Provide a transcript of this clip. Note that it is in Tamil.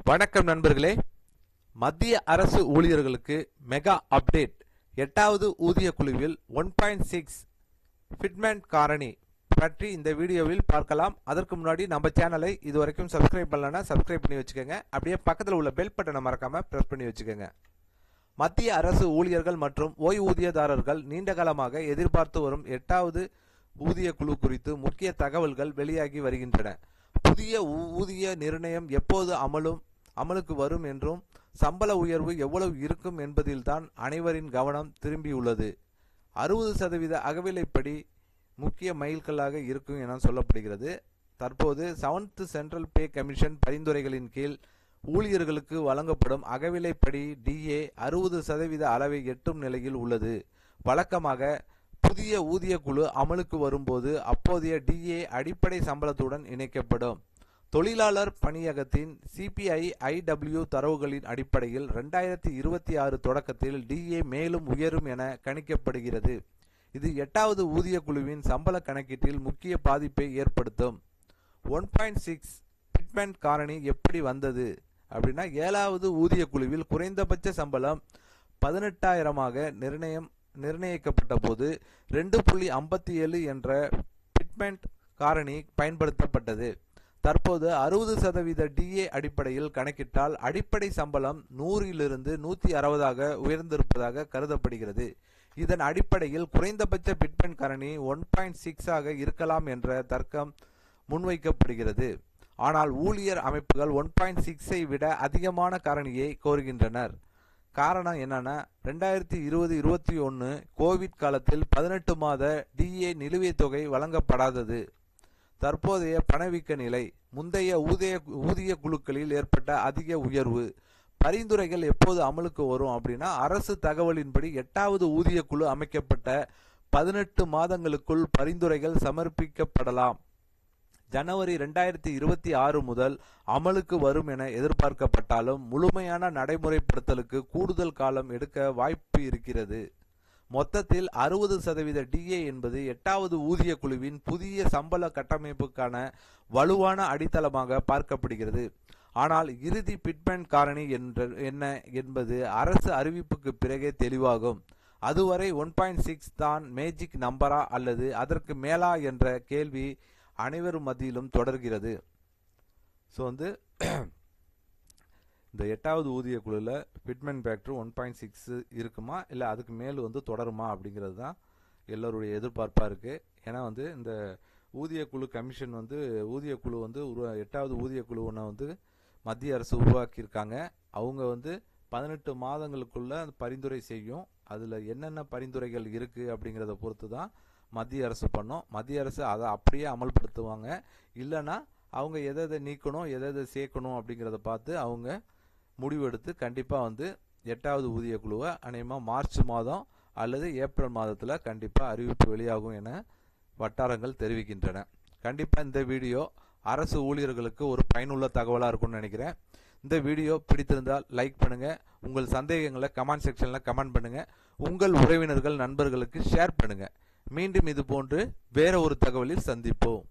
வணக்கம் நண்பர்களே. மத்திய அரசு ஊழியர்களுக்கு மெகா அப்டேட். 8வது ஊதிய குழுவில் 1.6 ஃபிட்மென்ட் காரணி பற்றி இந்த வீடியோவில் பார்க்கலாம். அதற்கு முன்னாடி நம்ம சேனலை இதுவரைக்கும் சப்ஸ்கிரைப் பண்ணலன்னா சப்ஸ்கிரைப் பண்ணி வச்சுக்கோங்க. அப்படியே பக்கத்தில் உள்ள பெல் பட்டனை மறக்காம பிரஸ் பண்ணி வச்சுக்கோங்க. மத்திய அரசு ஊழியர்கள் மற்றும் ஓய்வூதியதாரர்கள் நீண்ட காலமாக எதிர்பார்த்து வரும் 8வது ஊதிய குழு குறித்து முக்கிய தகவல்கள் வெளியாகி வருகின்றன. புதிய ஊதிய நிர்ணயம் எப்போது அமலுக்கு வரும் என்றும் சம்பள உயர்வு எவ்வளவு இருக்கும் என்பதில்தான் அனைவரின் கவனம் திரும்பியுள்ளது. 60% அகவிலைப்படி முக்கிய மைல்கல்லாக இருக்கும் என சொல்லப்படுகிறது. தற்போது 7th சென்ட்ரல் பே கமிஷன் பரிந்துரைகளின் கீழ் ஊழியர்களுக்கு வழங்கப்படும் அகவிலைப்படி DA 60% அளவை எட்டும் நிலையில் உள்ளது. வழக்கமாக புதிய ஊதிய குழு அமலுக்கு வரும்போது அப்போதைய DA அடிப்படை சம்பளத்துடன் இணைக்கப்படும். தொழிலாளர் பணியகத்தின் CPI-IW தரவுகளின் அடிப்படையில் 2026 தொடக்கத்தில் DA மேலும் உயரும் என கணிக்கப்படுகிறது. இது 8வது ஊதிய குழுவின் சம்பள கணக்கீட்டில் முக்கிய பாதிப்பை ஏற்படுத்தும். 1.6 ஃபிட்மென்ட் காரணி எப்படி வந்தது அப்படின்னா, 7வது ஊதிய குழுவில் குறைந்தபட்ச சம்பளம் 18,000ஆக நிர்ணயிக்கப்பட்ட போது 2.57 என்ற ஃபிட்மென்ட் காரணி பயன்படுத்தப்பட்டது. தற்போது 60% DA அடிப்படையில் கணக்கிட்டால் அடிப்படை சம்பளம் 100லிருந்து 160ஆக உயர்ந்திருப்பதாக கருதப்படுகிறது. இதன் அடிப்படையில் குறைந்தபட்ச ஃபிட்மென்ட் காரணி 1.6 ஆக இருக்கலாம் என்ற தர்க்கம் முன்வைக்கப்படுகிறது. ஆனால் ஊழியர் அமைப்புகள் 1.6ஐ விட அதிகமான காரணியை கோருகின்றனர். காரணம் என்னன்னா, 2020-21 கோவிட் காலத்தில் 18 மாத DA நிலுவைத் தொகை வழங்கப்படாதது, தற்போதைய பணவீக்க நிலை, முந்தைய ஊதிய குழுக்களில் ஏற்பட்ட அதிக உயர்வு. பரிந்துரைகள் எப்போது அமலுக்கு வரும் அப்படின்னா, அரசு தகவலின்படி 8வது ஊதிய குழு அமைக்கப்பட்ட 18 மாதங்களுக்குள் பரிந்துரைகள் சமர்ப்பிக்கப்படலாம். ஜனவரி 2026 முதல் அமலுக்கு வரும் என எதிர்பார்க்கப்பட்டாலும் முழுமையான நடைமுறைப்படுத்தலுக்கு கூடுதல் காலம் எடுக்க வாய்ப்பு இருக்கிறது. மொத்தத்தில் 60% DA என்பது 8வது ஊதிய குழுவின் புதிய சம்பள கட்டமைப்புக்கான வலுவான அடித்தளமாக பார்க்கப்படுகிறது. ஆனால் இறுதி ஃபிட்மென்ட் காரணி என்ன என்பது அரசு அறிவிப்புக்கு பிறகே தெளிவாகும். அதுவரை 1.6 தான் மேஜிக் நம்பரா அல்லது அதற்கு மேலா என்ற கேள்வி அனைவரும் மத்தியிலும் தொடர்கிறது. ஸோ இந்த 8வது ஊதிய குழுவில் ஃபிட்மென்ட் ஃபேக்டர் 1.6 இருக்குமா இல்லை அதுக்கு மேல் தொடருமா அப்படிங்கிறது தான் எல்லோருடைய எதிர்பார்ப்பாக இருக்குது. ஏன்னா இந்த ஊதிய குழு கமிஷன் ஊதிய குழு 8வது ஊதிய குழுவை மத்திய அரசு உருவாக்கியிருக்காங்க. அவங்க 18 மாதங்களுக்குள்ள பரிந்துரை செய்யும். அதில் என்னென்ன பரிந்துரைகள் இருக்குது அப்படிங்கிறத பொறுத்து தான் மத்திய அரசு பண்ணும். மத்திய அரசு அதை அப்படியே அமல்படுத்துவாங்க. இல்லைன்னா அவங்க எதை நீக்கணும் எதை சேர்க்கணும் அப்படிங்கிறத பார்த்து அவங்க முடிவெடுத்து கண்டிப்பாக 8வது ஊதிய குழுவை அநேகமாக மார்ச் மாதம் அல்லது ஏப்ரல் மாதத்தில் கண்டிப்பாக அறிவிப்பு வெளியாகும் என வட்டாரங்கள் தெரிவிக்கின்றன. கண்டிப்பாக இந்த வீடியோ அரசு ஊழியர்களுக்கு ஒரு பயனுள்ள தகவலாக இருக்கும்னு நினைக்கிறேன். இந்த வீடியோ பிடித்திருந்தால் லைக் பண்ணுங்கள். உங்கள் சந்தேகங்களை கமெண்ட் செக்ஷனில் கமெண்ட் பண்ணுங்கள். உங்கள் உறவினர்கள் நண்பர்களுக்கு ஷேர் பண்ணுங்கள். மீண்டும் இது போன்று வேற ஒரு தகவலில் சந்திப்போம்.